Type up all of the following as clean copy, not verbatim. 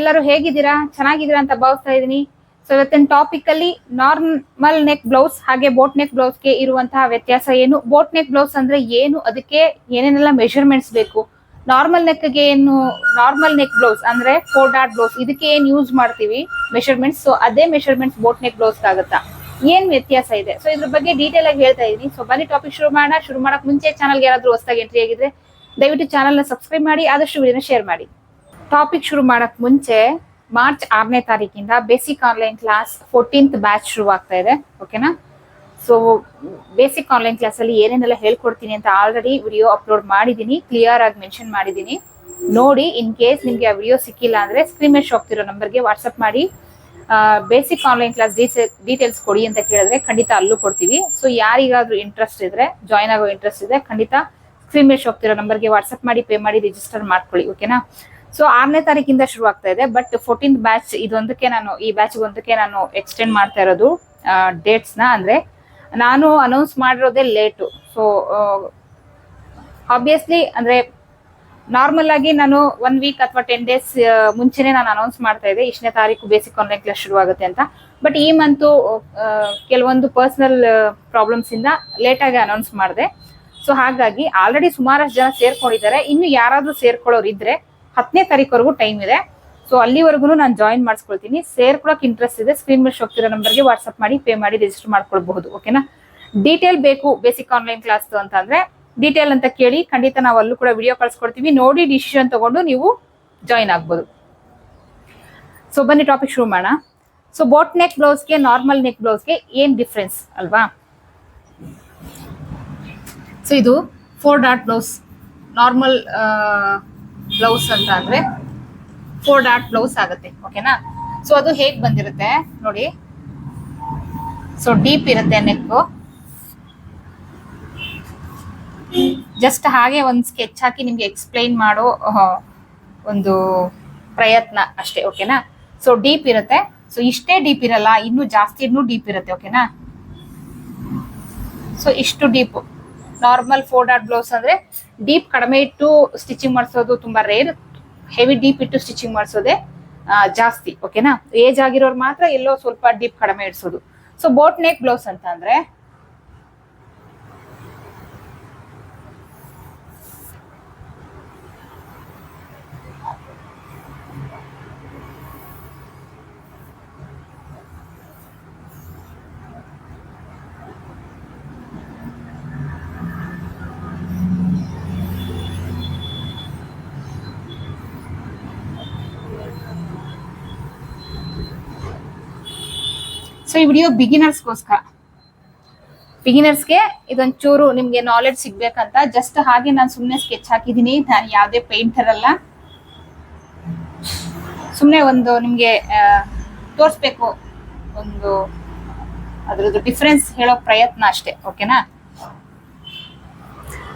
ಎಲ್ಲರೂ ಹೇಗಿದ್ದೀರಾ? ಚೆನ್ನಾಗಿದ್ದೀರಾ ಅಂತ ಭಾವಿಸ್ತಾ ಇದ್ದೀನಿ. ಸೊ ಇವತ್ತಿನ ಟಾಪಿಕ್ ಅಲ್ಲಿ ನಾರ್ಮಲ್ ನೆಕ್ ಬ್ಲೌಸ್ ಹಾಗೆ ಬೋಟ್ ನೆಕ್ ಬ್ಲೌಸ್ಗೆ ಇರುವಂತಹ ವ್ಯತ್ಯಾಸ ಏನು, ಬೋಟ್ ನೆಕ್ ಬ್ಲೌಸ್ ಅಂದ್ರೆ ಏನು, ಅದಕ್ಕೆ ಏನೇನೆಲ್ಲ ಮೆಷರ್ಮೆಂಟ್ಸ್ ಬೇಕು, ನಾರ್ಮಲ್ ನೆಕ್ಗೆ ಏನು, ನಾರ್ಮಲ್ ನೆಕ್ ಬ್ಲೌಸ್ ಅಂದ್ರೆ 4 ಡಾಟ್ ಬ್ಲೌಸ್ ಇದಕ್ಕೆ ಏನ್ ಯೂಸ್ ಮಾಡ್ತೀವಿ ಮೆಷರ್ಮೆಂಟ್ಸ್, ಸೊ ಅದೇ ಮೆಷರ್ಮೆಂಟ್ಸ್ ಬೋಟ್ ನೆಕ್ ಬ್ಲೌಸ್ ಆಗುತ್ತಾ, ಏನ್ ವ್ಯತ್ಯಾಸ ಇದೆ, ಸೊ ಇದ್ರ ಬಗ್ಗೆ ಡೀಟೇಲ್ ಆಗಿ ಹೇಳ್ತಾ ಇದೀನಿ. ಸೊ ಬನ್ನಿ ಟಾಪಿಕ್ ಶುರು ಮಾಡೋಣ. ಶುರು ಮಾಡಕ್ ಮುಂಚೆ ಚಾನಲ್ಗೆ ಯಾರಾದ್ರೂ ಹೊಸದಾಗಿ ಎಂಟ್ರಿ ಆಗಿದ್ರೆ ದಯವಿಟ್ಟು ಚಾನಲ್ ನ ಸಬ್ಸ್ಕ್ರೈಬ್ ಮಾಡಿ, ಆದಷ್ಟು ವಿಡಿಯೋನ ಶೇರ್ ಮಾಡಿ. ಟಾಪಿಕ್ ಶುರು ಮಾಡಕ್ ಮುಂಚೆ ಮಾರ್ಚ್ 6ನೇ ತಾರೀಕಿಂದ basic online class 14th batch ಶುರು ಆಗ್ತಾ ಇದೆ, ಓಕೆನಾ. ಸೊ ಬೇಸಿಕ್ ಆನ್ಲೈನ್ ಕ್ಲಾಸ್ ಅಲ್ಲಿ ಏನೇನೆಲ್ಲ ಹೇಳ್ಕೊಡ್ತೀನಿ ಅಂತ ಆಲ್ರೆಡಿ ವಿಡಿಯೋ ಅಪ್ಲೋಡ್ ಮಾಡಿದೀನಿ, ಕ್ಲಿಯರ್ ಆಗಿ ಮೆನ್ಷನ್ ಮಾಡಿದೀನಿ, ನೋಡಿ. ಇನ್ ಕೇಸ್ ನಿಮ್ಗೆ ಆ ವಿಡಿಯೋ ಸಿಕ್ಕಿಲ್ಲ ಅಂದ್ರೆ ಸ್ಕ್ರೀನ್ ಮೇಲೆ ಶೋ ಆಗ್ತಿರೋ ನಂಬರ್ಗೆ ವಾಟ್ಸ್ಆಪ್ ಮಾಡಿ ಬೇಸಿಕ್ ಆನ್ಲೈನ್ ಕ್ಲಾಸ್ ಡೀಟೇಲ್ಸ್ ಕೊಡಿ ಅಂತ ಕೇಳಿದ್ರೆ ಖಂಡಿತ ಅಲ್ಲೂ ಕೊಡ್ತೀವಿ. ಸೊ ಯಾರಿಗಾದ್ರೂ ಇಂಟ್ರೆಸ್ಟ್ ಇದ್ರೆ, ಜಾಯ್ನ್ ಆಗೋ ಇಂಟ್ರೆಸ್ಟ್ ಇದೆ, ಖಂಡಿತ ಸ್ಕ್ರೀನ್ ಮೇಲೆ ಶೋ ಆಗ್ತಿರೋ ನಂಬರ್ಗೆ ವಾಟ್ಸ್ಆಪ್ ಮಾಡಿ, ಪೇ ಮಾಡಿ ರಿಜಿಸ್ಟರ್ ಮಾಡ್ಕೊಳ್ಳಿ, ಓಕೆನಾ. ಸೊ 6ನೇ ತಾರೀಕಿಂದ ಶುರು ಆಗ್ತಾ ಇದೆ, ಬಟ್ 14th ಬ್ಯಾಚ್ ಇದೊಂದಕ್ಕೆ ನಾನು, ಈ ಬ್ಯಾಚ್ ಒಂದಕ್ಕೆ ನಾನು ಎಕ್ಸ್ಟೆಂಡ್ ಮಾಡ್ತಾ ಇರೋದು ಡೇಟ್ಸ್ ನ. ಅಂದ್ರೆ ನಾನು ಅನೌನ್ಸ್ ಮಾಡಿರೋದೇ ಲೇಟು. ಸೊ ಆಬ್ವಿಯಸ್ಲಿ ಅಂದ್ರೆ ನಾರ್ಮಲ್ ಆಗಿ ನಾನು 1 ವೀಕ್ ಅಥವಾ 10 ಡೇಸ್ ಮುಂಚೆನೆ ನಾನು ಅನೌನ್ಸ್ ಮಾಡ್ತಾ ಇದ್ದೆ ಇಷ್ಟನೇ ತಾರೀಕು ಬೇಸಿಕ್ ಆನ್ಲೈನ್ ಕ್ಲಾಸ್ ಶುರು ಆಗುತ್ತೆ ಅಂತ. ಬಟ್ ಈ ಮಂತು ಕೆಲವೊಂದು ಪರ್ಸನಲ್ ಪ್ರಾಬ್ಲಮ್ಸ್ ಇಂದ ಲೇಟ್ ಆಗಿ ಅನೌನ್ಸ್ ಮಾಡಿದೆ. ಸೊ ಹಾಗಾಗಿ ಆಲ್ರೆಡಿ ಸುಮಾರಷ್ಟು ಜನ ಸೇರ್ಕೊಂಡಿದ್ದಾರೆ. ಇನ್ನು ಯಾರಾದ್ರೂ ಸೇರ್ಕೊಳ್ಳೋರು ಇದ್ರೆ 10ನೇ ತಾರೀಕುವರೆಗೂ ಟೈಮ್ ಇದೆ. ಸೊ ಅಲ್ಲಿವರೆಗೂ ನಾನು ಜಾಯಿನ್ ಮಾಡಿಸ್ಕೊಳ್ತೀನಿ. ಸೇರ್ಕೊಳಕ್ ಇಂಟ್ರೆಸ್ಟ್ ಇದೆ, ಸ್ಕ್ರೀನ್ ಮೇಲೆ ಹೋಗ್ತಿರೋ ನಂಬರ್ಗೆ ವಾಟ್ಸ್ಆಪ್ ಮಾಡಿ, ಪೇ ಮಾಡಿ ರಿಜಿಸ್ಟರ್ ಮಾಡ್ಕೊಳ್ಬಹುದು, ಓಕೆನಾ. ಡೀಟೇಲ್ ಬೇಕು ಬೇಸಿಕ್ ಆನ್ಲೈನ್ ಕ್ಲಾಸ್ ಅಂತ ಅಂದ್ರೆ ಡೀಟೇಲ್ ಅಂತ ಕೇಳಿ, ಖಂಡಿತ ನಾವು ಅಲ್ಲೂ ಕೂಡ ವಿಡಿಯೋ ಕಳ್ಸ್ಕೊಡ್ತೀವಿ, ನೋಡಿ ಡಿಸಿಷನ್ ತಗೊಂಡು ನೀವು ಜಾಯಿನ್ ಆಗ್ಬೋದು. ಸೊ ಬನ್ನಿ ಟಾಪಿಕ್ ಶುರು ಮಾಡೋಣ. ಸೊ ಬೋಟ್ ನೆಕ್ ಬ್ಲೌಸ್ಗೆ ನಾರ್ಮಲ್ ನೆಕ್ ಬ್ಲೌಸ್ಗೆ ಏನ್ ಡಿಫ್ರೆನ್ಸ್ ಅಲ್ವಾ. ಸೊ ಇದು 4 ಡಾಟ್ ಬ್ಲೌಸ್, ನಾರ್ಮಲ್ ಬ್ಲೌಸ್ ಅಂತ ಅಂದ್ರೆ 4 ಡಾಟ್ ಬ್ಲೌಸ್ ಆಗುತ್ತೆ, ಓಕೆನಾ. ಸೊ ಅದು ಹೇಗ್ ಬಂದಿರುತ್ತೆ ನೋಡಿ. ಸೊ ಡೀಪ್ ಇರುತ್ತೆ ನೆಕ್, ಜಸ್ಟ್ ಹಾಗೆ ಒಂದು ಸ್ಕೆಚ್ ಹಾಕಿ ನಿಮ್ಗೆ ಎಕ್ಸ್ಪ್ಲೈನ್ ಮಾಡೋ ಒಂದು ಪ್ರಯತ್ನ ಅಷ್ಟೇ, ಓಕೆನಾ. ಸೊ ಡೀಪ್ ಇರುತ್ತೆ. ಸೊ ಇಷ್ಟೇ ಡೀಪ್ ಇರಲ್ಲ, ಇನ್ನೂ ಜಾಸ್ತಿ ಇನ್ನೂ ಡೀಪ್ ಇರುತ್ತೆ, ಓಕೆನಾ. ಸೊ ಇಷ್ಟು ಡೀಪ್ ನಾರ್ಮಲ್ 4 ಡಾಟ್ ಬ್ಲೌಸ್ ಅಂದ್ರೆ ಡೀಪ್ ಕಡಿಮೆ ಇಟ್ಟು ಸ್ಟಿಚಿಂಗ್ ಮಾಡಿಸೋದು ತುಂಬಾ ರೇರ್, ಹೆವಿ ಡೀಪ್ ಇಟ್ಟು ಸ್ಟಿಚಿಂಗ್ ಮಾಡಿಸೋದೆ ಜಾಸ್ತಿ, ಓಕೆನಾ. ಏಜ್ ಆಗಿರೋರು ಮಾತ್ರ ಎಲ್ಲೋ ಸ್ವಲ್ಪ ಡೀಪ್ ಕಡಿಮೆ ಇಡ್ಸೋದು. ಸೊ ಬೋಟ್ ನೆಕ್ ಬ್ಲೌಸ್ ಅಂತ ಅಂದ್ರೆ ಸೊ ಈ ವಿಡಿಯೋ ಬಿಗಿನರ್ಸ್ಗೆ ಇದೊಂಚೂರು ನಿಮ್ಗೆ ನಾಲೆಡ್ಜ್ ಸಿಗ್ಬೇಕಂತ ಜಸ್ಟ್ ಹಾಗೆ ನಾನು ಸುಮ್ನೆ ಸ್ಕೆಚ್ ಹಾಕಿದೀನಿ. ನಾನು ಯಾವ್ದೇ ಪೇಂಟರ್ ಅಲ್ಲ, ಸುಮ್ನೆ ಒಂದು ನಿಮ್ಗೆ ತೋರಿಸ್ಬೇಕು, ಒಂದು ಅದ್ರದ್ದು ಡಿಫ್ರೆನ್ಸ್ ಹೇಳೋ ಪ್ರಯತ್ನ ಅಷ್ಟೇ, ಓಕೆನಾ.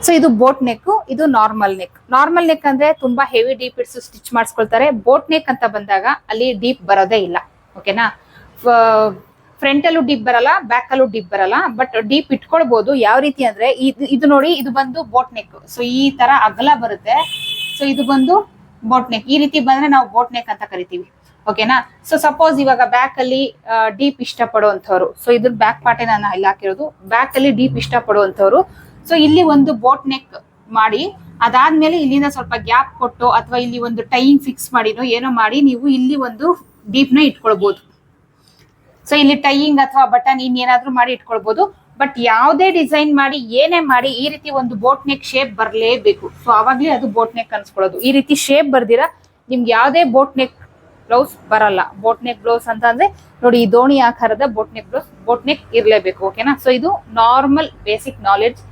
ಸೊ ಇದು ಬೋಟ್ ನೆಕ್, ಇದು ನಾರ್ಮಲ್ ನೆಕ್. ನಾರ್ಮಲ್ ನೆಕ್ ಅಂದ್ರೆ ತುಂಬಾ ಹೆವಿ ಡೀಪ್ ಇಡ್ಸು ಸ್ಟಿಚ್ ಮಾಡಿಸ್ಕೊಳ್ತಾರೆ. ಬೋಟ್ ನೆಕ್ ಅಂತ ಬಂದಾಗ ಅಲ್ಲಿ ಡೀಪ್ ಬರೋದೇ ಇಲ್ಲ, ಓಕೆನಾ. ಫ್ರಂಟ್ ಅಲ್ಲೂ ಡೀಪ್ ಬರಲ್ಲ, ಬ್ಯಾಕ್ ಅಲ್ಲೂ ಡೀಪ್ ಬರಲ್ಲ, ಬಟ್ ಡೀಪ್ ಇಟ್ಕೊಳ್ಬಹುದು. ಯಾವ ರೀತಿ ಅಂದ್ರೆ ಇದು ನೋಡಿ, ಇದು ಬಂದು ಬೋಟ್ ನೆಕ್. ಸೊ ಈ ತರ ಅಗಲ ಬರುತ್ತೆ. ಸೊ ಇದು ಬಂದು ಬೋಟ್ ನೆಕ್. ಈ ರೀತಿ ಬಂದ್ರೆ ನಾವು ಬೋಟ್ ನೆಕ್ ಅಂತ ಕರಿತೀವಿ, ಓಕೆನಾ. ಸೊ ಸಪೋಸ್ ಇವಾಗ ಬ್ಯಾಕ್ ಅಲ್ಲಿ ಡೀಪ್ ಇಷ್ಟಪಡುವಂತವ್ರು, ಸೊ ಇದ್ರ ಬ್ಯಾಕ್ ಪಾರ್ಟೇ ನಾನು ಇಲ್ಲಿ ಹಾಕಿರೋದು, ಬ್ಯಾಕ್ ಅಲ್ಲಿ ಡೀಪ್ ಇಷ್ಟಪಡುವಂತವ್ರು, ಸೊ ಇಲ್ಲಿ ಒಂದು ಬೋಟ್ ನೆಕ್ ಮಾಡಿ, ಅದಾದ್ಮೇಲೆ ಇಲ್ಲಿಂದ ಸ್ವಲ್ಪ ಗ್ಯಾಪ್ ಕೊಟ್ಟು ಅಥವಾ ಇಲ್ಲಿ ಒಂದು ಟೈಯಿಂಗ್ ಫಿಕ್ಸ್ ಮಾಡಿನೋ ಏನೋ ಮಾಡಿ ನೀವು ಇಲ್ಲಿ ಒಂದು ಡೀಪ್ ನ ಇಟ್ಕೊಳ್ಬಹುದು. ಸೊ ಇಲ್ಲಿ ಟೈಯಿಂಗ್ ಅಥವಾ ಬಟನ್ ಇನ್ನೇನಾದ್ರೂ ಮಾಡಿ ಇಟ್ಕೊಳ್ಬಹುದು. ಬಟ್ ಯಾವುದೇ ಡಿಸೈನ್ ಮಾಡಿ ಏನೇ ಮಾಡಿ ಈ ರೀತಿ ಒಂದು ಬೋಟ್ ನೆಕ್ ಶೇಪ್ ಬರಲೇಬೇಕು. ಸೊ ಅವಾಗ್ಲೇ ಅದು ಬೋಟ್ ನೆಕ್ ಅನ್ಸ್ಕೊಳ್ಳೋದು. ಈ ರೀತಿ ಶೇಪ್ ಬರ್ದಿರಾ ನಿಮ್ಗೆ ಯಾವುದೇ ಬೋಟ್ ನೆಕ್ ಬ್ಲೌಸ್ ಬರಲ್ಲ. ಬೋಟ್ ನೆಕ್ ಬ್ಲೌಸ್ ಅಂತ ಅಂದ್ರೆ ನೋಡಿ, ಈ ದೋಣಿ ಆಕಾರದ boat neck blouse, boat neck ಇರ್ಲೇಬೇಕು, ಓಕೆನಾ. ಸೊ ಇದು ನಾರ್ಮಲ್ ಬೇಸಿಕ್ ನಾಲೆಡ್ಜ್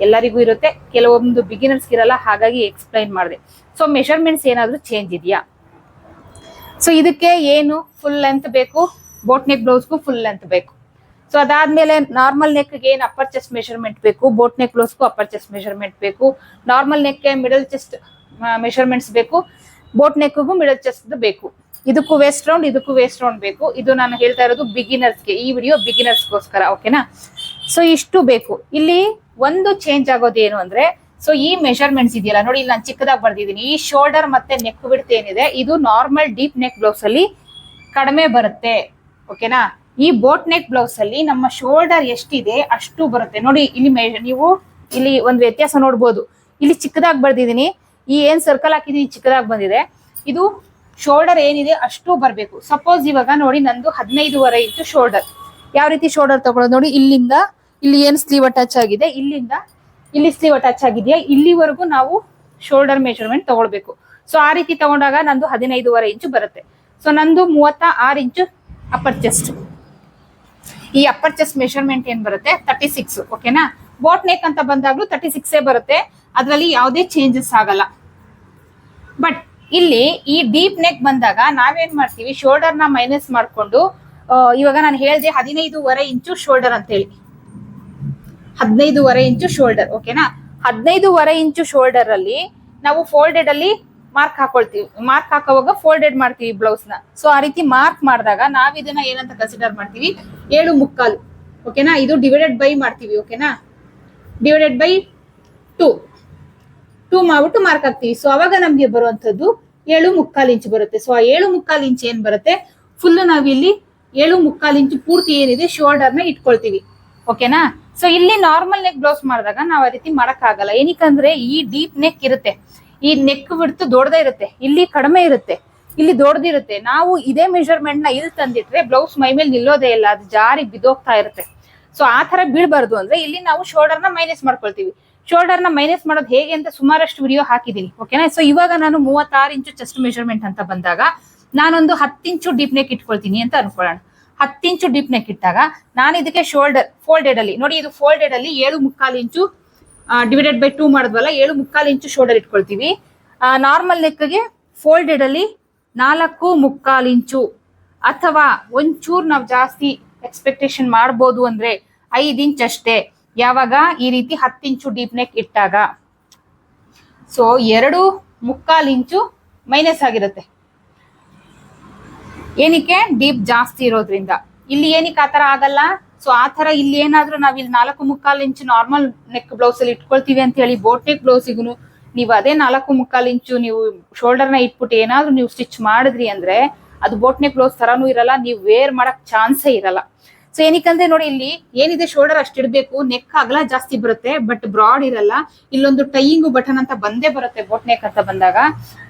ಎಲ್ಲರಿಗೂ ಇರುತ್ತೆ, ಕೆಲವೊಂದು ಬಿಗಿನರ್ಸ್ ಇರಲ್ಲ, ಹಾಗಾಗಿ ಎಕ್ಸ್ಪ್ಲೈನ್ ಮಾಡಿದೆ. ಸೊ ಮೆಷರ್ಮೆಂಟ್ಸ್ ಏನಾದ್ರೂ ಚೇಂಜ್ ಇದೆಯಾ? ಸೊ ಇದಕ್ಕೆ ಏನು ಫುಲ್ ಲೆಂತ್ ಬೇಕು, ಬೋಟ್ ನೆಕ್ ಬ್ಲೌಸ್ಗೂ ಫುಲ್ ಲೆಂತ್ ಬೇಕು. ಸೊ ಅದಾದ್ಮೇಲೆ ನಾರ್ಮಲ್ ನೆಕ್ಗೆ ಏನು ಅಪ್ಪರ್ ಚೆಸ್ಟ್ ಮೆಷರ್ಮೆಂಟ್ ಬೇಕು, ಬೋಟ್ ನೆಕ್ ಬ್ಲೌಸ್ಗೂ ಅಪ್ಪರ್ ಚೆಸ್ಟ್ ಮೆಷರ್ಮೆಂಟ್ ಬೇಕು. ನಾರ್ಮಲ್ ನೆಕ್ಗೆ ಮಿಡಲ್ ಚೆಸ್ಟ್ ಮೆಷರ್ಮೆಂಟ್ಸ್ ಬೇಕು, ಬೋಟ್ ನೆಕ್ಗೂ ಮಿಡಲ್ ಚೆಸ್ಟ್ ಬೇಕು. ಇದಕ್ಕೂ ವೇಸ್ಟ್ ರೌಂಡ್, ಇದಕ್ಕೂ ವೇಸ್ಟ್ ರೌಂಡ್ ಬೇಕು. ಇದು ನಾನು ಹೇಳ್ತಾ ಇರೋದು ಬಿಗಿನರ್ಸ್ಗೆ, ಈ ವಿಡಿಯೋ ಬಿಗಿನರ್ಸ್ಗೋಸ್ಕರ, ಓಕೆನಾ. ಸೊ ಇಷ್ಟು ಬೇಕು. ಇಲ್ಲಿ ಒಂದು ಚೇಂಜ್ ಆಗೋದೇನು ಅಂದ್ರೆ ಸೊ ಈ ಮೆಷರ್ಮೆಂಟ್ಸ್ ಇದೆಯಲ್ಲ ನೋಡಿ, ಇಲ್ಲಿ ನಾನು ಚಿಕ್ಕದಾಗಿ ಬರ್ದಿದ್ದೀನಿ. ಈ ಶೋಲ್ಡರ್ ಮತ್ತೆ ನೆಕ್ ವಿಡ್ತ್ ಏನಿದೆ ಇದು ನಾರ್ಮಲ್ ಡೀಪ್ ನೆಕ್ ಬ್ಲೌಸ್ ಅಲ್ಲಿ ಕಡಿಮೆ ಬರುತ್ತೆ. ಓಕೆನಾ. ಈ ಬೋಟ್ ನೆಕ್ ಬ್ಲೌಸ್ ಅಲ್ಲಿ ನಮ್ಮ ಶೋಲ್ಡರ್ ಎಷ್ಟಿದೆ ಅಷ್ಟು ಬರುತ್ತೆ. ನೋಡಿ ಇಲ್ಲಿ ನೀವು ಇಲ್ಲಿ ಒಂದು ವ್ಯತ್ಯಾಸ ನೋಡ್ಬೋದು. ಇಲ್ಲಿ ಚಿಕ್ಕದಾಗಿ ಬರ್ದಿದ್ದೀನಿ, ಈ ಏನ್ ಸರ್ಕಲ್ ಹಾಕಿದೀನಿ ಚಿಕ್ಕದಾಗಿ ಬಂದಿದೆ. ಇದು ಶೋಲ್ಡರ್ ಏನಿದೆ ಅಷ್ಟು ಬರಬೇಕು. ಸಪೋಸ್ ಇವಾಗ ನೋಡಿ ನಂದು 15.5 ಇಂಚು ಶೋಲ್ಡರ್. ಯಾವ ರೀತಿ ಶೋಲ್ಡರ್ ತಗೊಳ್ಳೋದು ನೋಡಿ, ಇಲ್ಲಿಂದ ಇಲ್ಲಿ ಏನ್ ಸ್ಲೀವ್ ಅಟ್ಯಾಚ್ ಆಗಿದೆ, ಇಲ್ಲಿಂದ ಇಲ್ಲಿ ಸ್ಲೀವ್ ಅಟ್ಯಾಚ್ ಆಗಿದೆಯಾ ಇಲ್ಲಿವರೆಗೂ ನಾವು ಶೋಲ್ಡರ್ ಮೆಜರ್ಮೆಂಟ್ ತಗೊಳ್ಬೇಕು. ಸೊ ಆ ರೀತಿ ತಗೊಂಡಾಗ ನಂದು 15.5 ಇಂಚು ಬರುತ್ತೆ. ಸೊ ನಂದು 36 ಇಂಚು ಅಪ್ಪರ್ ಚೆಸ್ಟ್. ಈ ಅಪ್ಪರ್ ಚೆಸ್ಟ್ ಮೆಷರ್ಮೆಂಟ್ ಏನ್ ಬರುತ್ತೆ 36. ಓಕೆನಾ. ಬೋಟ್ ನೆಕ್ ಅಂತ ಬಂದಾಗ್ಲೂ 36 ಬರುತ್ತೆ, ಅದರಲ್ಲಿ ಯಾವುದೇ ಚೇಂಜಸ್ ಆಗಲ್ಲ. ಬಟ್ ಇಲ್ಲಿ ಈ ಡೀಪ್ ನೆಕ್ ಬಂದಾಗ ನಾವೇನ್ ಮಾಡ್ತೀವಿ, ಶೋಲ್ಡರ್ ನ ಮೈನಸ್ ಮಾಡ್ಕೊಂಡು ಇವಾಗ ನಾನು ಹೇಳ್ದೆ 15.5 ಇಂಚು ಶೋಲ್ಡರ್ ಅಂತ ಹೇಳಿ, 15.5 ಇಂಚು ಶೋಲ್ಡರ್. ಓಕೆನಾ. 15.5 ಇಂಚು ಶೋಲ್ಡರ್ ಅಲ್ಲಿ ನಾವು ಫೋಲ್ಡೆಡ್ ಅಲ್ಲಿ ಮಾರ್ಕ್ ಹಾಕೊಳ್ತೀವಿ. ಮಾರ್ಕ್ ಹಾಕೋವಾಗ ಫೋಲ್ಡೆಡ್ ಮಾಡ್ತೀವಿ ಬ್ಲೌಸ್ ನ. ಸೊ ಆ ರೀತಿ ಮಾರ್ಕ್ ಮಾಡಿದಾಗ ನಾವ್ ಇದನ್ನ ಏನಂತ ಕನ್ಸಿಡರ್ ಮಾಡ್ತೀವಿ, 7.75. ಓಕೆನಾ. ಇದು ಡಿವೈಡೆಡ್ ಬೈ ಮಾಡ್ತೀವಿ. ಓಕೆನಾ. ಡಿವೈಡೆಡ್ ಬೈ 2 ಮಾಡ್ಬಿಟ್ಟು ಮಾರ್ಕ್ ಹಾಕ್ತೀವಿ. ಸೊ ಅವಾಗ ನಮ್ಗೆ ಬರುವಂತದ್ದು 7.75 ಇಂಚು ಬರುತ್ತೆ. ಸೊ ಆ 7.75 ಇಂಚ್ ಏನ್ ಬರುತ್ತೆ, ಫುಲ್ ನಾವಿಲ್ಲಿ 7.75 ಇಂಚು ಪೂರ್ತಿ ಏನಿದೆ ಶೋಲ್ಡರ್ ನ ಇಟ್ಕೊಳ್ತೀವಿ. ಓಕೆನಾ. ಸೊ ಇಲ್ಲಿ ನಾರ್ಮಲ್ ನೆಕ್ ಬ್ಲೌಸ್ ಮಾಡಿದಾಗ ನಾವ್ ಆ ರೀತಿ ಮಾಡಕ್ ಆಗಲ್ಲ. ಏನಕ್ಕಂದ್ರೆ ಈ ಡೀಪ್ ನೆಕ್ ಇರುತ್ತೆ, ಈ ನೆಕ್ ಬಿಡ್ತು ದೊಡ್ಡದೇ ಇರುತ್ತೆ, ಇಲ್ಲಿ ಕಡಿಮೆ ಇರುತ್ತೆ, ಇಲ್ಲಿ ದೊಡ್ಡದಿರುತ್ತೆ. ನಾವು ಇದೇ ಮೆಷರ್ಮೆಂಟ್ ನ ಇಲ್ಲಿ ತಂದಿಟ್ರೆ ಬ್ಲೌಸ್ ಮೈ ಮೇಲೆ ನಿಲ್ಲೋದೇ ಇಲ್ಲ, ಅದು ಜಾರಿ ಬಿದ್ದೋಗ್ತಾ ಇರುತ್ತೆ. ಸೊ ಆ ತರ ಬೀಳ್ಬಾರ್ದು ಅಂದ್ರೆ ಇಲ್ಲಿ ನಾವು ಶೋಲ್ಡರ್ ನ ಮೈನಸ್ ಮಾಡ್ಕೊಳ್ತೀವಿ. ಶೋಲ್ಡರ್ ನ ಮೈನಸ್ ಮಾಡೋದು ಹೇಗೆ ಅಂತ ಸುಮಾರಷ್ಟು ವಿಡಿಯೋ ಹಾಕಿದೀನಿ. ಓಕೆನಾ. ಸೊ ಇವಾಗ ನಾನು 36 ಇಂಚು ಚೆಸ್ಟ್ ಮೆಷರ್ಮೆಂಟ್ ಅಂತ ಬಂದಾಗ ನಾನೊಂದು 10 ಇಂಚು ಡೀಪ್ ನೆಕ್ ಇಟ್ಕೊಳ್ತೀನಿ ಅಂತ ಅನ್ಕೊಳ್ಳೋಣ. 10 ಇಂಚು ಡೀಪ್ ನೆಕ್ ಇಟ್ಟಾಗ ನಾನು ಇದಕ್ಕೆ ಶೋಲ್ಡರ್ ಫೋಲ್ಡೆಡ್ ಅಲ್ಲಿ ನೋಡಿ, ಇದು ಫೋಲ್ಡೆಡ್ ಅಲ್ಲಿ 7.75 ಇಂಚು ಡಿವೈಡೆಡ್ ಬೈ 2 ಮಾಡಿದ್ವಲ್ಲ, 7.75 ಇಂಚು ಶೋಲ್ಡರ್ ಇಟ್ಕೊಳ್ತೀವಿ. ನಾರ್ಮಲ್ ನೆಕ್ಗೆ ಫೋಲ್ಡೆಡ್ ಅಲ್ಲಿ 4.75 ಇಂಚು, ಅಥವಾ ಒಂಚೂರು ನಾವು ಜಾಸ್ತಿ ಎಕ್ಸ್ಪೆಕ್ಟೇಷನ್ ಮಾಡ್ಬೋದು ಅಂದ್ರೆ 5 ಇಂಚ್ ಅಷ್ಟೇ. ಯಾವಾಗ ಈ ರೀತಿ 10 ಇಂಚು ಡೀಪ್ ನೆಕ್ ಇಟ್ಟಾಗ. ಸೊ 2.75 ಇಂಚು ಮೈನಸ್ ಆಗಿರುತ್ತೆ. ಏನಕ್ಕೆ, ಡೀಪ್ ಜಾಸ್ತಿ ಇರೋದ್ರಿಂದ. ಇಲ್ಲಿ ಏನಕ್ಕೆ ಆತರ ಆಗಲ್ಲ. ಸೊ ಆತರ ಇಲ್ಲಿ ಏನಾದ್ರೂ ನಾವ್ ಇಲ್ಲಿ 4.75 ಇಂಚು ನಾರ್ಮಲ್ ನೆಕ್ ಬ್ಲೌಸ್ ಅಲ್ಲಿ ಇಟ್ಕೊಳ್ತೀವಿ ಅಂತ ಹೇಳಿ ಬೋಟ್ ನೆಕ್ ಬ್ಲೌಸಿಗೂ ನೀವು ಅದೇ 4.75 ಇಂಚು ನೀವು ಶೋಲ್ಡರ್ ನ ಇಟ್ಬಿಟ್ಟು ಏನಾದ್ರೂ ನೀವು ಸ್ಟಿಚ್ ಮಾಡಿದ್ರಿ ಅಂದ್ರೆ ಅದು ಬೋಟ್ ನೆಕ್ ಬ್ಲೌಸ್ ತರಾನು ಇರಲ್ಲ, ನೀವು ವೇರ್ ಮಾಡಕ್ ಚಾನ್ಸೇ ಇರಲ್ಲ. ಸೊ ಏನಕ್ಕಂದ್ರೆ ನೋಡಿ ಇಲ್ಲಿ ಏನಿದೆ ಶೋಲ್ಡರ್ ಅಷ್ಟಿಡ್ಬೇಕು, ನೆಕ್ ಅಗಲ ಜಾಸ್ತಿ ಬರುತ್ತೆ ಬಟ್ ಬ್ರಾಡ್ ಇರಲ್ಲ. ಇಲ್ಲೊಂದು ಟೈಯಿಂಗು ಬಟನ್ ಅಂತ ಬಂದೇ ಬರುತ್ತೆ ಬೋಟ್ ನೆಕ್ ಅಂತ ಬಂದಾಗ.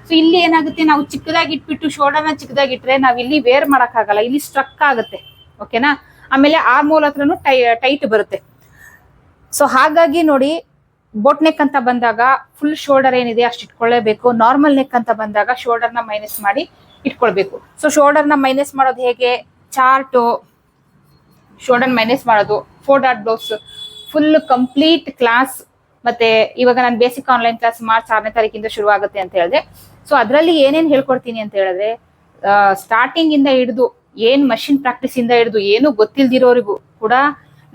ಸೊ ಇಲ್ಲಿ ಏನಾಗುತ್ತೆ, ನಾವು ಚಿಕ್ಕದಾಗಿ ಇಟ್ಬಿಟ್ಟು ಶೋಲ್ಡರ್ ನ ಚಿಕ್ಕದಾಗಿಟ್ರೆ ನಾವ್ ಇಲ್ಲಿ ವೇರ್ ಮಾಡಕ್ ಆಗಲ್ಲ, ಇಲ್ಲಿ ಸ್ಟ್ರಕ್ ಆಗುತ್ತೆ. ಓಕೆನಾ. ಆಮೇಲೆ ಆರ್ಮೋಲ್ ಹತ್ರನು ಟೈಟ್ ಬರುತ್ತೆ. ಸೊ ಹಾಗಾಗಿ ನೋಡಿ ಬೋಟ್ ನೆಕ್ ಅಂತ ಬಂದಾಗ ಫುಲ್ ಶೋಲ್ಡರ್ ಏನಿದೆ ಅಷ್ಟು ಇಟ್ಕೊಳ್ಳೇಬೇಕು. ನಾರ್ಮಲ್ ನೆಕ್ ಅಂತ ಬಂದಾಗ ಶೋಲ್ಡರ್ ನ ಮೈನಸ್ ಮಾಡಿ ಇಟ್ಕೊಳ್ಬೇಕು. ಸೊ ಶೋಲ್ಡರ್ ನ ಮೈನಸ್ ಮಾಡೋದು ಹೇಗೆ, ಚಾರ್ಟ್ ಶೋಲ್ಡರ್ ಮೈನಸ್ ಮಾಡೋದು, 4 dot blouse full complete class. ಮತ್ತೆ ಇವಾಗ ನಾನು ಬೇಸಿಕ್ ಆನ್ಲೈನ್ ಕ್ಲಾಸ್ ಮಾರ್ಚ್ 6ನೇ ತಾರೀಕಿಂದ ಶುರು ಆಗುತ್ತೆ ಅಂತ ಹೇಳಿದೆ. ಸೊ ಅದರಲ್ಲಿ ಏನೇನ್ ಹೇಳ್ಕೊಡ್ತೀನಿ ಅಂತ ಹೇಳಿದ್ರೆ, ಸ್ಟಾರ್ಟಿಂಗ್ ಇಂದ ಹಿಡಿದು ಏನ್ ಮಷಿನ್ ಪ್ರಾಕ್ಟೀಸ್ ಇಂದ ಹಿಡಿದು ಏನು ಗೊತ್ತಿಲ್ದಿರೋರಿಗೂ ಕೂಡ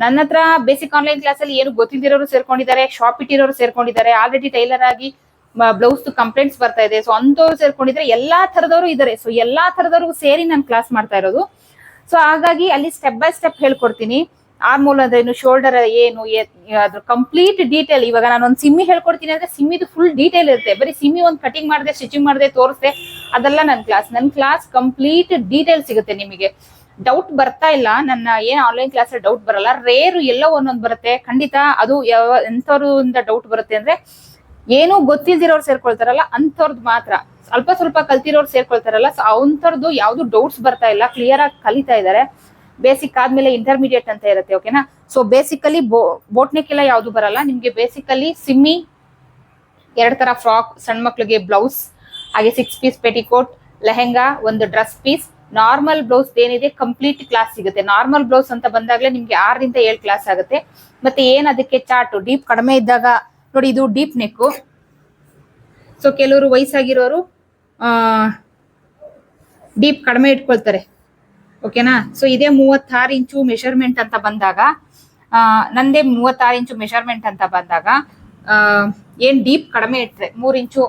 ನನ್ನ ಹತ್ರ ಬೇಸಿಕ್ ಆನ್ಲೈನ್ ಕ್ಲಾಸ್ ಅಲ್ಲಿ ಏನು ಗೊತ್ತಿಲ್ದಿರೋರು ಸೇರ್ಕೊಂಡಿದ್ದಾರೆ, ಶಾಪ್ ಇಟ್ಟಿರೋರು ಸೇರ್ಕೊಂಡಿದ್ದಾರೆ, ಆಲ್ರೆಡಿ ಟೈಲರ್ ಆಗಿ ಬ್ಲೌಸ್ ಕಂಪ್ಲೇಂಟ್ಸ್ ಬರ್ತಾ ಇದೆ. ಸೊ ಅಂತವ್ರು ಸೇರ್ಕೊಂಡಿದ್ರೆ ಎಲ್ಲಾ ತರದವರು ಇದಾರೆ. ಸೊ ಎಲ್ಲಾ ತರದವ್ರಿಗೂ ಸೇರಿ ನಾನು ಕ್ಲಾಸ್ ಮಾಡ್ತಾ ಇರೋದು. ಸೊ ಹಾಗಾಗಿ ಅಲ್ಲಿ ಸ್ಟೆಪ್ ಬೈ ಸ್ಟೆಪ್ ಹೇಳ್ಕೊಡ್ತೀನಿ. ಆರ್ಮೋಲ್ ಅಂದ್ರೇನು, ಶೋಲ್ಡರ್ ಏನು, ಅದ್ರ ಕಂಪ್ಲೀಟ್ ಡೀಟೇಲ್. ಇವಾಗ ನಾನು ಒಂದು ಸಿಮ್ಮಿ ಹೇಳ್ಕೊಡ್ತೀನಿ ಅಂದ್ರೆ ಸಿಮ್ಮಿದು ಫುಲ್ ಡೀಟೇಲ್ ಇರುತ್ತೆ. ಬರೀ ಸಿಮ್ಮಿ ಒಂದು ಕಟಿಂಗ್ ಮಾಡಿದೆ, ಸ್ಟಿಚಿಂಗ್ ಮಾಡಿದೆ, ತೋರಿಸ್ದೆ, ಅದೆಲ್ಲ ನನ್ನ ಕ್ಲಾಸ್ ಕಂಪ್ಲೀಟ್ ಡೀಟೇಲ್ ಸಿಗುತ್ತೆ. ನಿಮಗೆ ಡೌಟ್ ಬರ್ತಾ ಇಲ್ಲ, ನನ್ನ ಏನ್ ಆನ್ಲೈನ್ ಕ್ಲಾಸ್ ಡೌಟ್ ಬರಲ್ಲ, ರೇರು ಎಲ್ಲೋ ಒಂದೊಂದು ಬರುತ್ತೆ ಖಂಡಿತ. ಅದು ಎಂಥವ್ರಿಂದ ಡೌಟ್ ಬರುತ್ತೆ ಅಂದ್ರೆ ಏನು ಗೊತ್ತಿಲ್ದಿರೋರು ಸೇರ್ಕೊಳ್ತಾರಲ್ಲ ಅಂಥವ್ರದ್ದು ಮಾತ್ರ. ಸ್ವಲ್ಪ ಕಲ್ತಿರೋರು ಸೇರ್ಕೊಳ್ತಾರಲ್ಲ, ಸೊ ಅಂಥವ್ರದ್ದು ಯಾವ್ದು ಡೌಟ್ಸ್ ಬರ್ತಾ ಇಲ್ಲ, ಕ್ಲಿಯರ್ ಆಗಿ ಕಲಿತಾ ಇದಾರೆ. ಬೇಸಿಕ್ ಆದ್ಮೇಲೆ ಇಂಟರ್ಮೀಡಿಯೇಟ್ ಅಂತ ಇರುತ್ತೆ. ಓಕೆನಾ. ಸೊ ಬೇಸಿಕಲಿ ಬೋಟ್ ನೆಕ್ ಎಲ್ಲ ಯಾವ್ದು ಬರಲ್ಲ ನಿಮ್ಗೆ. ಬೇಸಿಕಲಿ ಸಿಮ್ಮಿ, 2 ತರ ಫ್ರಾಕ್, ಸಣ್ಣ ಮಕ್ಳಿಗೆ ಬ್ಲೌಸ್, ಹಾಗೆ 6 ಪೀಸ್ ಪೆಟಿಕೋಟ್, ಲೆಹೆಂಗಾ, ಒಂದು ಡ್ರೆಸ್ ಪೀಸ್, ನಾರ್ಮಲ್ ಬ್ಲೌಸ್ ಏನಿದೆ ಕಂಪ್ಲೀಟ್ ಕ್ಲಾಸ್ ಸಿಗುತ್ತೆ. ನಾರ್ಮಲ್ ಬ್ಲೌಸ್ ಅಂತ ಬಂದಾಗ್ಲೇ ನಿಮ್ಗೆ 6 ರಿಂದ 7 ಕ್ಲಾಸ್ ಆಗುತ್ತೆ. ಮತ್ತೆ ಏನ್ ಅದಕ್ಕೆ ಚಾರ್ಟ್ ಡೀಪ್ ಕಡಿಮೆ ಇದ್ದಾಗ ನೋಡಿ, ಇದು ಡೀಪ್ ನೆಕ್. ಸೊ ಕೆಲವರು ವಯಸ್ಸಾಗಿರೋರು ಡೀಪ್ ಕಡಿಮೆ ಇಟ್ಕೊಳ್ತಾರೆ. ಓಕೆನಾ. ಸೊ ಇದೇ 36 ಇಂಚು ಮೆಷರ್ಮೆಂಟ್ ಅಂತ ಬಂದಾಗ, ನಂದೇ 36 ಇಂಚು ಮೆಷರ್ಮೆಂಟ್ ಅಂತ ಬಂದಾಗ ಏನ್ ಡೀಪ್ ಕಡಿಮೆ ಇಟ್ರೆ 3 ಇಂಚು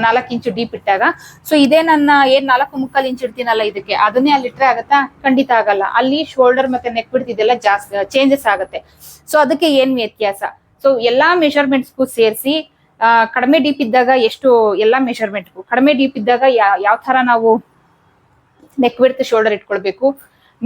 4 ಇಂಚು ಡೀಪ್ ಇಟ್ಟಾಗ, ಸೊ ಇದೇ ನನ್ನ ಏನ್ 4.75 ಇಂಚ್ ಇಡ್ತೀನಲ್ಲ ಇದಕ್ಕೆ, ಅದನ್ನೇ ಅಲ್ಲಿ ಇಟ್ರೆ ಆಗತ್ತಾ? ಖಂಡಿತ ಆಗಲ್ಲ. ಅಲ್ಲಿ ಶೋಲ್ಡರ್ ಮತ್ತೆ ನೆಕ್ ಬಿಡ್ತಿದ್ದೆಲ್ಲ ಜಾಸ್ತಿ ಚೇಂಜಸ್ ಆಗುತ್ತೆ. ಸೊ ಅದಕ್ಕೆ ಏನ್ ವ್ಯತ್ಯಾಸ? ಸೊ ಎಲ್ಲಾ ಮೆಷರ್ಮೆಂಟ್ಸ್ಗೂ ಸೇರಿಸಿ ಕಡಿಮೆ ಡೀಪ್ ಇದ್ದಾಗ ಎಷ್ಟು ಎಲ್ಲ ಮೆಷರ್ಮೆಂಟ್, ಕಡಿಮೆ ಡೀಪ್ ಇದ್ದಾಗ ಯಾವ ತರ ನಾವು ನೆಕ್ ವಿಡ್ತ್ ಶೋಲ್ಡರ್ ಇಟ್ಕೊಳ್ಬೇಕು,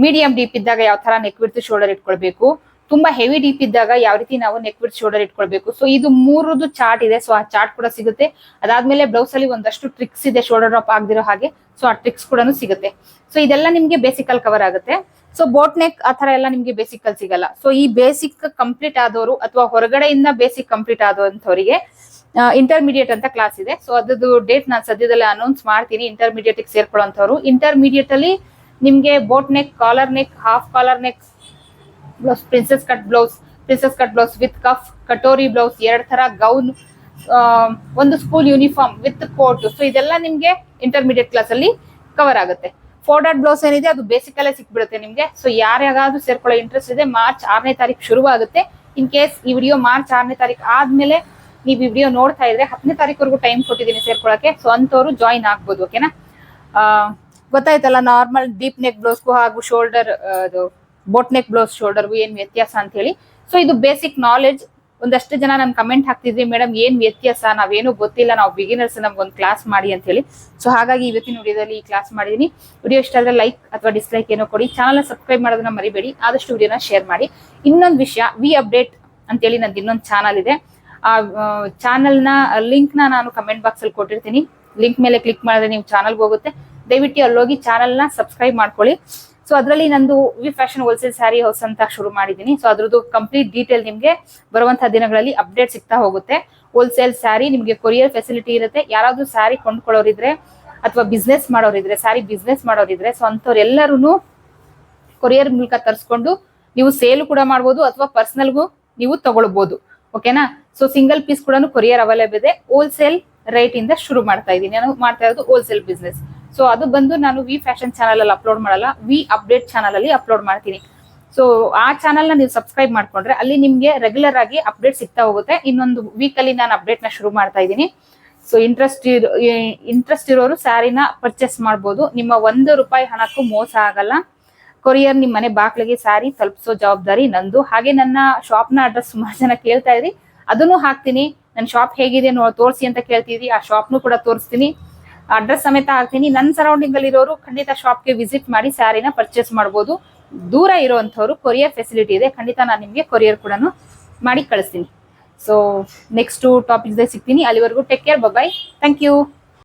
ಮೀಡಿಯಂ ಡೀಪ್ ಇದ್ದಾಗ ಯಾವ ತರ ನೆಕ್ ವಿಡ್ತ್ ಶೋಲ್ಡರ್ ಇಟ್ಕೊಳ್ಬೇಕು, ತುಂಬಾ ಹೆವಿ ಡೀಪ್ ಇದ್ದಾಗ ಯಾವ ರೀತಿ ನಾವು ನೆಕ್ ವಿಡ್ತ್ ಶೋಲ್ಡರ್ ಇಟ್ಕೊಳ್ಬೇಕು. ಸೊ ಇದು ಮೂರದು ಚಾರ್ಟ್ ಇದೆ. ಸೊ ಆ ಚಾರ್ಟ್ ಕೂಡ ಸಿಗುತ್ತೆ. ಅದಾದ್ಮೇಲೆ ಬ್ಲೌಸ್ ಅಲ್ಲಿ ಒಂದಷ್ಟು ಟ್ರಿಕ್ಸ್ ಇದೆ ಶೋಲ್ಡರ್ ಡ್ರಾಪ್ ಆಗದಿರೋ ಹಾಗೆ. ಸೊ ಆ ಟ್ರಿಕ್ಸ್ ಕೂಡ ಸಿಗುತ್ತೆ. ಸೊ ಇದೆಲ್ಲ ನಿಮ್ಗೆ ಬೇಸಿಕ್ ಅಲ್ಲಿ ಕವರ್ ಆಗುತ್ತೆ. ಸೊ ಬೋಟ್ ನೆಕ್ ಆ ತರ ಎಲ್ಲ ನಿಮ್ಗೆ ಬೇಸಿಕ್ ಅಲ್ಲಿ ಸಿಗಲ್ಲ. ಸೊ ಈ ಬೇಸಿಕ್ ಕಂಪ್ಲೀಟ್ ಆದವರು ಅಥವಾ ಹೊರಗಡೆಯಿಂದ ಬೇಸಿಕ್ ಕಂಪ್ಲೀಟ್ ಆದವರಿಗೆ ಇಂಟರ್ಮೀಡಿಯೇಟ್ ಅಂತ ಕ್ಲಾಸ್ ಇದೆ. ಸೊ ಅದ್ರದ್ದು ಡೇಟ್ ನಾನು ಸದ್ಯದಲ್ಲೇ ಅನೌನ್ಸ್ ಮಾಡ್ತೀನಿ. ಇಂಟರ್ಮೀಡಿಯೇಟ್ ಸೇರ್ಕೊಳ್ಳೋಂಥವ್ರು, ಇಂಟರ್ಮೀಡಿಯೇಟ್ ಅಲ್ಲಿ ನಿಮ್ಗೆ boat neck, collar neck, half collar neck blouse, princess cut blouse with cuff, katori blouse, 2 ತರ ಗೌನ್, ಒಂದು school uniform with coat. So ಇದೆಲ್ಲ ನಿಮ್ಗೆ ಇಂಟರ್ಮೀಡಿಯೇಟ್ ಕ್ಲಾಸ್ ಅಲ್ಲಿ ಕವರ್ ಆಗುತ್ತೆ. 4 ಡಾಟ್ ಬ್ಲೌಸ್ ಏನಿದೆ ಅದು ಬೇಸಿಕ್ ಅಲ್ಲೇ ಸಿಕ್ಬಿಡುತ್ತೆ ನಿಮ್ಗೆ. ಸೊ ಯಾರ್ಯಾಗಾದ್ರೂ ಸೇರ್ಕೊಳ್ಳೋ ಇಂಟ್ರೆಸ್ಟ್ ಇದೆ, ಮಾರ್ಚ್ 6ನೇ ತಾರೀಕು ಶುರುವಾಗುತ್ತೆ. ಇನ್ ಕೇಸ್ ಈ ವಿಡಿಯೋ ಮಾರ್ಚ್ 6ನೇ ತಾರೀಕು ಆದ್ಮೇಲೆ ನೀವು ಈ ವಿಡಿಯೋ ನೋಡ್ತಾ ಇದ್ರೆ 10ನೇ ತಾರೀಕುವರೆಗೂ ಟೈಮ್ ಕೊಟ್ಟಿದ್ದೀನಿ ಸೇರ್ಕೊಳ್ಳೋಕೆ. ಸೊ ಅಂತವ್ರು ಜಾಯಿನ್ ಆಗ್ಬೋದು. ಓಕೆನಾ? ಗೊತ್ತಾಯ್ತಲ್ಲ, ನಾರ್ಮಲ್ ಡೀಪ್ ನೆಕ್ ಬ್ಲೌಸ್ಗೂ ಹಾಗೂ ಶೋಲ್ಡರ್ ಬೋಟ್ ನೆಕ್ ಬ್ಲೌಸ್ ಶೋಲ್ಡರ್ಗೂ ಏನ್ ವ್ಯತ್ಯಾಸ ಅಂತ ಹೇಳಿ. ಸೊ ಇದು ಬೇಸಿಕ್ ನಾಲೆಡ್ಜ್. ಒಂದಷ್ಟು ಜನ ನನ್ ಕಮೆಂಟ್ ಹಾಕ್ತಿದ್ರಿ, ಮೇಡಮ್ ಏನ್ ವ್ಯತ್ಯಾಸ, ನಾವೇನು ಗೊತ್ತಿಲ್ಲ, ನಾವು ಬಿಗಿನರ್ಸ್, ನಮ್ಗೊಂದು ಕ್ಲಾಸ್ ಮಾಡಿ ಅಂತ ಹೇಳಿ. ಸೊ ಹಾಗಾಗಿ ಇವತ್ತಿನ ವಿಡಿಯೋದಲ್ಲಿ ಈ ಕ್ಲಾಸ್ ಮಾಡಿದೀನಿ. ವಿಡಿಯೋ ಇಷ್ಟ ಆದ್ರೆ ಲೈಕ್ ಅಥವಾ ಡಿಸ್ಲೈಕ್ ಏನೋ ಕೊಡಿ. ಚಾನಲ್ ಸಬ್ಸ್ಕ್ರೈಬ್ ಮಾಡೋದನ್ನ ಮರಿಬೇಡಿ. ಆದಷ್ಟು ವಿಡಿಯೋನ ಶೇರ್ ಮಾಡಿ. ಇನ್ನೊಂದು ವಿಷಯ, ವಿ ಅಪ್ಡೇಟ್ ಅಂತೇಳಿ ನಂದು ಇನ್ನೊಂದು ಚಾನಲ್ ಇದೆ. ಆ ಚಾನಲ್ನ ಲಿಂಕ್ನ ನಾನು ಕಮೆಂಟ್ ಬಾಕ್ಸ್ ಅಲ್ಲಿ ಕೊಟ್ಟಿರ್ತೀನಿ. ಲಿಂಕ್ ಮೇಲೆ ಕ್ಲಿಕ್ ಮಾಡಿದ್ರೆ ನೀವು ಚಾನಲ್ಗೆ ಹೋಗುತ್ತೆ. ದಯವಿಟ್ಟು ಅಲ್ಲೋಗಿ ಚಾನಲ್ನ ಸಬ್ಸ್ಕ್ರೈಬ್ ಮಾಡ್ಕೊಳ್ಳಿ. ಸೊ ಅದರಲ್ಲಿ ನಂದು V fashion wholesale sari house ಅಂತ ಶುರು ಮಾಡಿದ್ದೀನಿ. ಸೊ ಅದ್ರದ್ದು ಕಂಪ್ಲೀಟ್ ಡೀಟೇಲ್ ನಿಮ್ಗೆ ಬರುವಂತಹ ದಿನಗಳಲ್ಲಿ ಅಪ್ಡೇಟ್ ಸಿಗ್ತಾ ಹೋಗುತ್ತೆ. ಹೋಲ್ಸೇಲ್ ಸ್ಯಾರಿ ನಿಮ್ಗೆ ಕೊರಿಯರ್ ಫೆಸಿಲಿಟಿ ಇರುತ್ತೆ. ಯಾರಾದ್ರೂ ಸ್ಯಾರಿ ಕೊಂಡ್ಕೊಳ್ಳೋರಿದ್ರೆ ಅಥವಾ ಬಿಸ್ನೆಸ್ ಮಾಡೋರಿದ್ರೆ, ಸ್ಯಾರಿ ಬಿಸ್ನೆಸ್ ಮಾಡೋರಿದ್ರೆ, ಸೊ ಅಂಥವ್ರೆಲ್ಲರೂ ಕೊರಿಯರ್ ಮೂಲಕ ತರಿಸ್ಕೊಂಡು ನೀವು ಸೇಲ್ ಕೂಡ ಮಾಡ್ಬೋದು ಅಥವಾ ಪರ್ಸನಲ್ಗೂ ನೀವು ತಗೊಳ್ಬಹುದು. ಓಕೆನಾ? ಸೊ ಸಿಂಗಲ್ ಪೀಸ್ ಕೂಡ ಕೊರಿಯರ್ ಅವೈಲೇಬಲ್ ಇದೆ. ಹೋಲ್ಸೇಲ್ ರೇಟ್ ಇಂದ ಶುರು ಮಾಡ್ತಾ ಇದ್ದೀನಿ. ನಾನು ಮಾಡ್ತಾ ಇರೋದು ಹೋಲ್ಸೇಲ್ ಬಿಸ್ನೆಸ್. ಸೊ ಅದು ಬಂದು ನಾನು ವಿ ಫ್ಯಾಷನ್ ಚಾನಲ್ ಅಲ್ಲಿ ಅಪ್ಲೋಡ್ ಮಾಡಲ್ಲ, ವಿ ಅಪ್ಡೇಟ್ ಚಾನಲ್ ಅಲ್ಲಿ ಅಪ್ಲೋಡ್ ಮಾಡ್ತೀನಿ. ಸೊ ಆ ಚಾನಲ್ ನ ನೀವು ಸಬ್ಸ್ಕ್ರೈಬ್ ಮಾಡ್ಕೊಂಡ್ರೆ ಅಲ್ಲಿ ನಿಮ್ಗೆ ರೆಗ್ಯುಲರ್ ಆಗಿ ಅಪ್ಡೇಟ್ ಸಿಗ್ತಾ ಹೋಗುತ್ತೆ. ಇನ್ನೊಂದು ವೀಕ್ ಅಲ್ಲಿ ನಾನು ಅಪ್ಡೇಟ್ ನ ಶುರು ಮಾಡ್ತಾ ಇದ್ದೀನಿ. ಸೊ ಇಂಟ್ರೆಸ್ಟ್ ಇರೋರು ಸ್ಯಾರಿನ ಪರ್ಚೇಸ್ ಮಾಡ್ಬೋದು. ನಿಮ್ಮ ₹1 ಹಣಕ್ಕೂ ಮೋಸ ಆಗಲ್ಲ. ಕೊರಿಯರ್ ನಿಮ್ ಮನೆ ಬಾಗ್ಲಿಗೆ ಸ್ಯಾರಿ ತಲುಪಿಸೋ ಜವಾಬ್ದಾರಿ ನಂದು. ಹಾಗೆ ನನ್ನ ಶಾಪ್ ನ ಅಡ್ರೆಸ್ ಸುಮಾರು ಜನ ಕೇಳ್ತಾ ಇದ್ರಿ, ಅದನ್ನು ಹಾಕ್ತೀನಿ. ನನ್ನ ಶಾಪ್ ಹೇಗಿದೆ ತೋರಿಸಿ ಅಂತ ಕೇಳ್ತಿದ್ರಿ, ಆ ಶಾಪ್ನು ಕೂಡ ತೋರಿಸ್ತೀನಿ, ಅಡ್ರೆಸ್ ಸಮೇತ ಹಾಕ್ತೀನಿ. ನನ್ನ ಸರೌಂಡಿಂಗ್ ಅಲ್ಲಿ ಇರೋರು ಖಂಡಿತ ಶಾಪ್ಗೆ ವಿಸಿಟ್ ಮಾಡಿ ಸ್ಯಾರಿನ ಪರ್ಚೇಸ್ ಮಾಡ್ಬೋದು. ದೂರ ಇರುವಂತವ್ರು ಕೊರಿಯರ್ ಫೆಸಿಲಿಟಿ ಇದೆ, ಖಂಡಿತ ನಾನು ನಿಮ್ಗೆ ಕೊರಿಯರ್ ಕೂಡ ಮಾಡಿ ಕಳಿಸ್ತೀನಿ. ಸೊ ನೆಕ್ಸ್ಟ್ ಟಾಪಿಕ್ ಸಿಗ್ತೀನಿ. ಅಲ್ಲಿವರೆಗೂ take care, bye. Thank you.